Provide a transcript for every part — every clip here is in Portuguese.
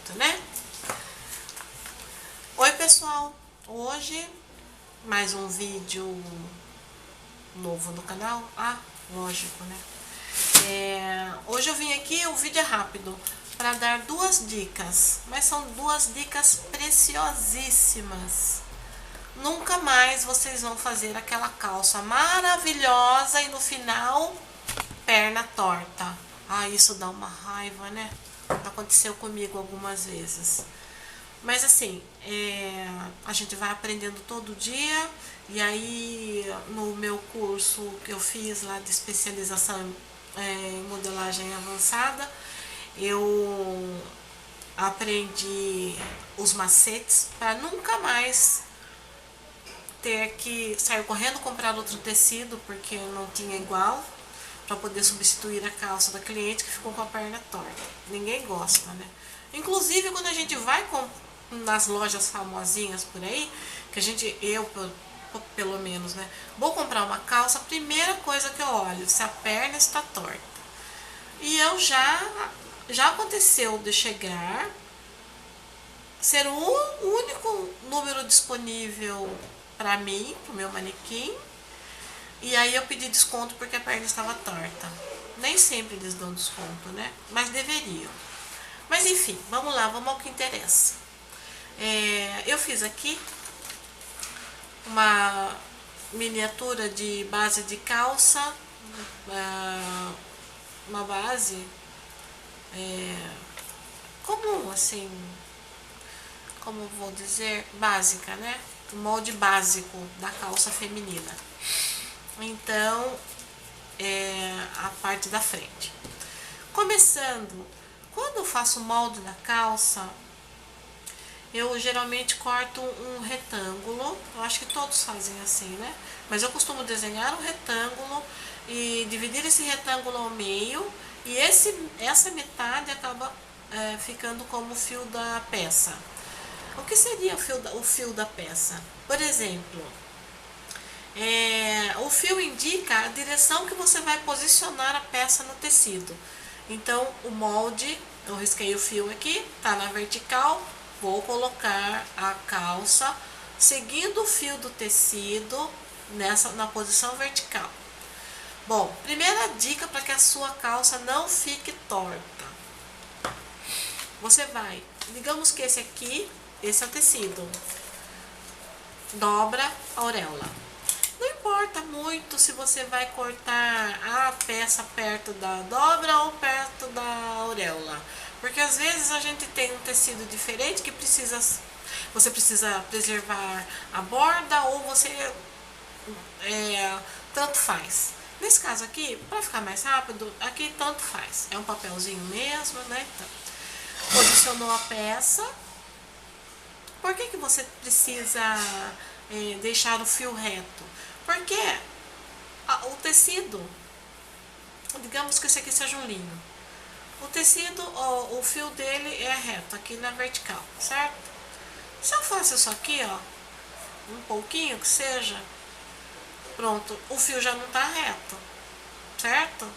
jeito, né? Oi pessoal, hoje mais um vídeo novo no canal. Lógico, né? Hoje eu vim aqui, o vídeo é rápido, para dar duas dicas, mas são duas dicas preciosíssimas. Nunca mais vocês vão fazer aquela calça maravilhosa e no final perna torta. Isso dá uma raiva, né? Aconteceu comigo algumas vezes. Mas assim, a gente vai aprendendo todo dia. E aí no meu curso que eu fiz lá de especialização em modelagem avançada, eu aprendi os macetes para nunca mais ter que sair correndo comprar outro tecido porque não tinha igual, para poder substituir a calça da cliente que ficou com a perna torta. Ninguém gosta, né? Inclusive quando a gente vai nas lojas famosinhas por aí, que eu pelo menos, né, vou comprar uma calça, a primeira coisa que eu olho se a perna está torta. E eu já aconteceu de chegar, ser o único número disponível para mim, pro meu manequim, e aí eu pedi desconto porque a perna estava torta. Nem sempre eles dão desconto, né? Mas deveriam. Mas enfim, vamos lá, vamos ao que interessa. Eu fiz aqui uma miniatura de base de calça, uma base comum, assim, como vou dizer, básica, né? O molde básico da calça feminina. Então, a parte da frente. Começando, quando eu faço o molde da calça, eu geralmente corto um retângulo. Eu acho que todos fazem assim, né? Mas eu costumo desenhar um retângulo e dividir esse retângulo ao meio. E essa metade acaba ficando como o fio da peça. O que seria o fio da peça? Por exemplo, o fio indica a direção que você vai posicionar a peça no tecido. Então, o molde, eu risquei o fio aqui, tá na vertical, vou colocar a calça seguindo o fio do tecido na posição vertical. Bom, primeira dica para que a sua calça não fique torta. Você vai, digamos que esse é o tecido, dobra a auréola. Não importa muito se você vai cortar a peça perto da dobra ou perto da auréola, porque às vezes a gente tem um tecido diferente que você precisa preservar a borda, ou você tanto faz. Nesse caso aqui, para ficar mais rápido, aqui tanto faz. É um papelzinho mesmo, né? Então, posicionou a peça. Por que você precisa deixar o fio reto? Porque o tecido, digamos que esse aqui seja um linho, o tecido, o fio dele é reto, aqui na vertical, certo? Se eu faço isso aqui, ó, um pouquinho que seja, pronto, o fio já não tá reto, certo?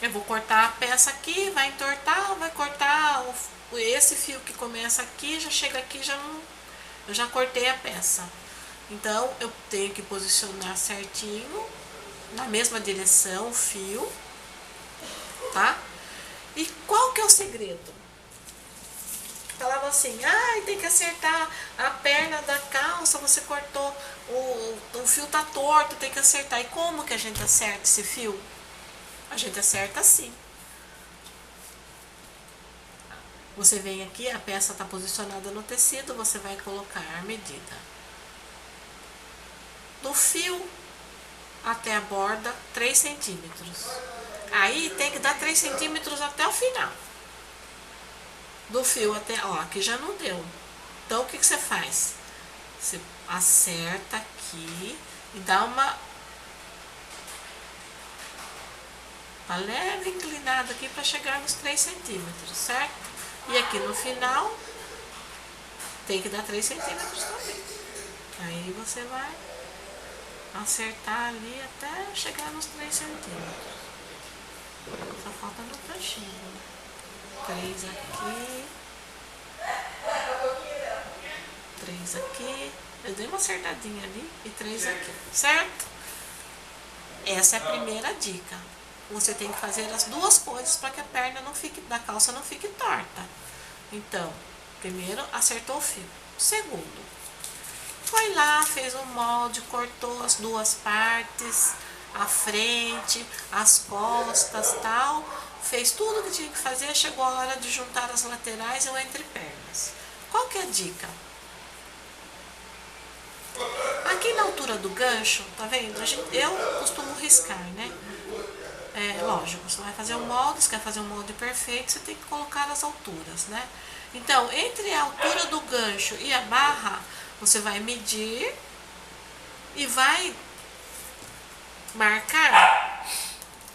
Eu vou cortar a peça aqui, vai entortar, vai cortar esse fio que começa aqui, já chega aqui, eu já cortei a peça. Então, eu tenho que posicionar certinho, na mesma direção, o fio, tá? E qual que é o segredo? Falava assim, tem que acertar a perna da calça, você cortou, o fio tá torto, tem que acertar. E como que a gente acerta esse fio? A gente acerta assim. Você vem aqui, a peça tá posicionada no tecido, você vai colocar a medida do fio até a borda, 3 centímetros. Aí tem que dar 3 centímetros até o final. Do fio até, aqui já não deu. Então o que você faz? Você acerta aqui e dá uma leve inclinada aqui para chegar nos 3 centímetros, certo? E aqui no final tem que dar 3 centímetros também. Aí você vai acertar ali até chegar nos 3 centímetros. Só falta no tanchinho. 3 aqui, 3 aqui, eu dei uma acertadinha ali e 3 aqui, certo? Essa é a primeira dica. Você tem que fazer as duas coisas para que a perna não fique, da calça não fique torta. Então, primeiro acertou o fio. Segundo, foi lá, fez um molde, cortou as duas partes, a frente, as costas, tal, fez tudo o que tinha que fazer, chegou a hora de juntar as laterais e o entrepernas. Qual que é a dica? Aqui na altura do gancho, tá vendo? Eu costumo riscar, né? É lógico, você vai fazer um molde, você quer fazer um molde perfeito, você tem que colocar as alturas, né? Então, entre a altura do gancho e a barra, você vai medir e vai marcar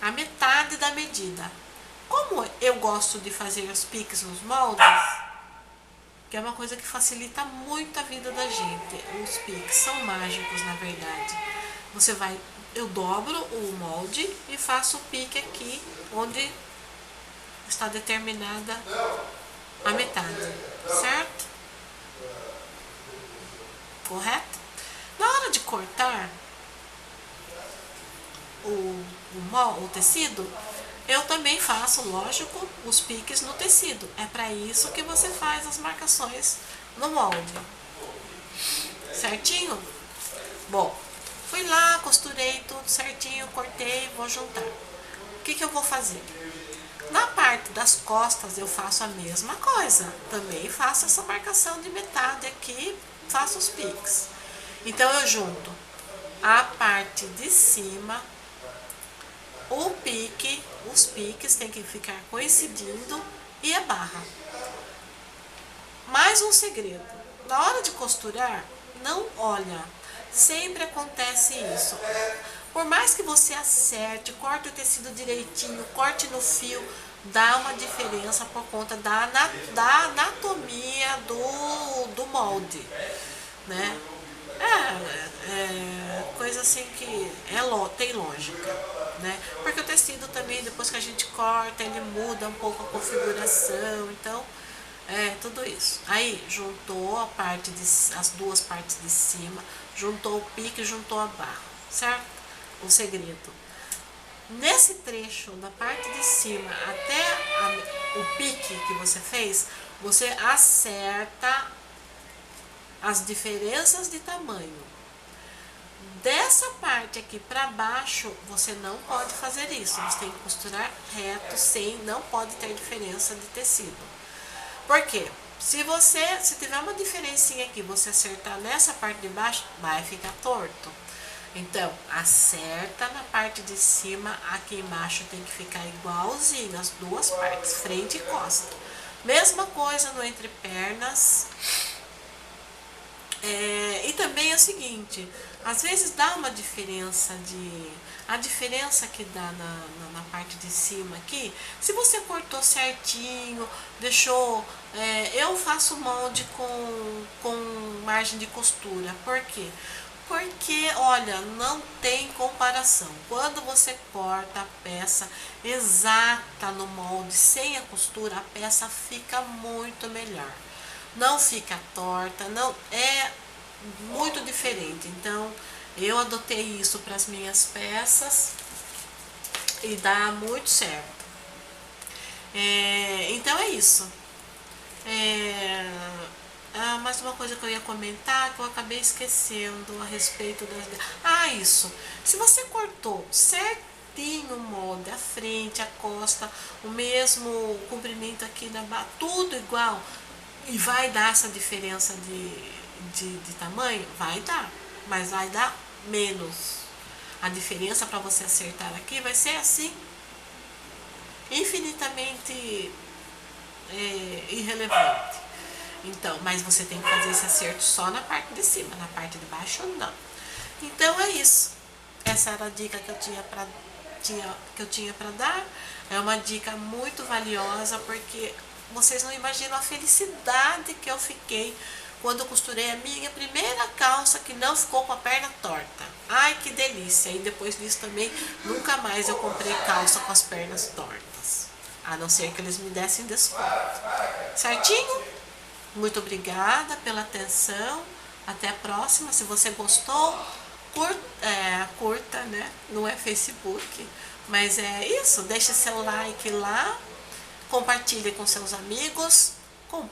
a metade da medida. Como eu gosto de fazer os piques nos moldes, que é uma coisa que facilita muito a vida da gente, os piques são mágicos, na verdade. Você vai, eu dobro o molde e faço o pique aqui, onde está determinada a metade, certo? Correto? Na hora de cortar o tecido, eu também faço, lógico, os piques no tecido. É para isso que você faz as marcações no molde. Certinho? Bom, fui lá, costurei tudo certinho, cortei, vou juntar. O que eu vou fazer? Na parte das costas eu faço a mesma coisa. Também faço essa marcação de metade aqui, faço os piques. Então eu junto a parte de cima, o pique, os piques tem que ficar coincidindo e a barra. Mais um segredo, na hora de costurar, não olha, sempre acontece isso. Por mais que você acerte, corte o tecido direitinho, corte no fio, dá uma diferença por conta da anatomia do molde, né? Coisa assim que tem lógica, né? Porque o tecido também, depois que a gente corta, ele muda um pouco a configuração, então tudo isso. Aí juntou as duas partes de cima, juntou o pique, juntou a barra, certo? O segredo: nesse trecho da parte de cima até o pique que você fez, você acerta as diferenças de tamanho. Dessa parte aqui para baixo, você não pode fazer isso. Você tem que costurar reto, não pode ter diferença de tecido. Por quê? Se tiver uma diferencinha aqui, você acertar nessa parte de baixo, vai ficar torto. Então, acerta na parte de cima, aqui embaixo tem que ficar igualzinho, as duas partes, frente e costa. Mesma coisa no entrepernas. E também é o seguinte, às vezes dá uma diferença a diferença que dá na parte de cima aqui, se você cortou certinho, deixou, eu faço molde com margem de costura. Por quê? Porque, olha, não tem comparação. Quando você corta a peça exata no molde, sem a costura, a peça fica muito melhor. Não fica torta, não é muito diferente. Então, eu adotei isso para as minhas peças e dá muito certo. Então é isso. Mais uma coisa que eu ia comentar que eu acabei esquecendo a respeito das... isso. Se você cortou certinho o molde, a frente, a costa, o mesmo comprimento aqui na barra, tudo igual, e vai dar essa diferença de tamanho? Vai dar, mas vai dar menos. A diferença para você acertar aqui vai ser assim, infinitamente irrelevante. Então, mas você tem que fazer esse acerto só na parte de cima, na parte de baixo não. Então é isso. Essa era a dica que eu tinha para dar. É uma dica muito valiosa, porque vocês não imaginam a felicidade que eu fiquei quando eu costurei a minha primeira calça que não ficou com a perna torta. Ai, que delícia! E depois disso também, nunca mais eu comprei calça com as pernas tortas. a não ser que eles me dessem desconto. Certinho? Muito obrigada pela atenção. Até a próxima. Se você gostou, curta, né? Não é Facebook, mas é isso. Deixe seu like lá, compartilhe com seus amigos.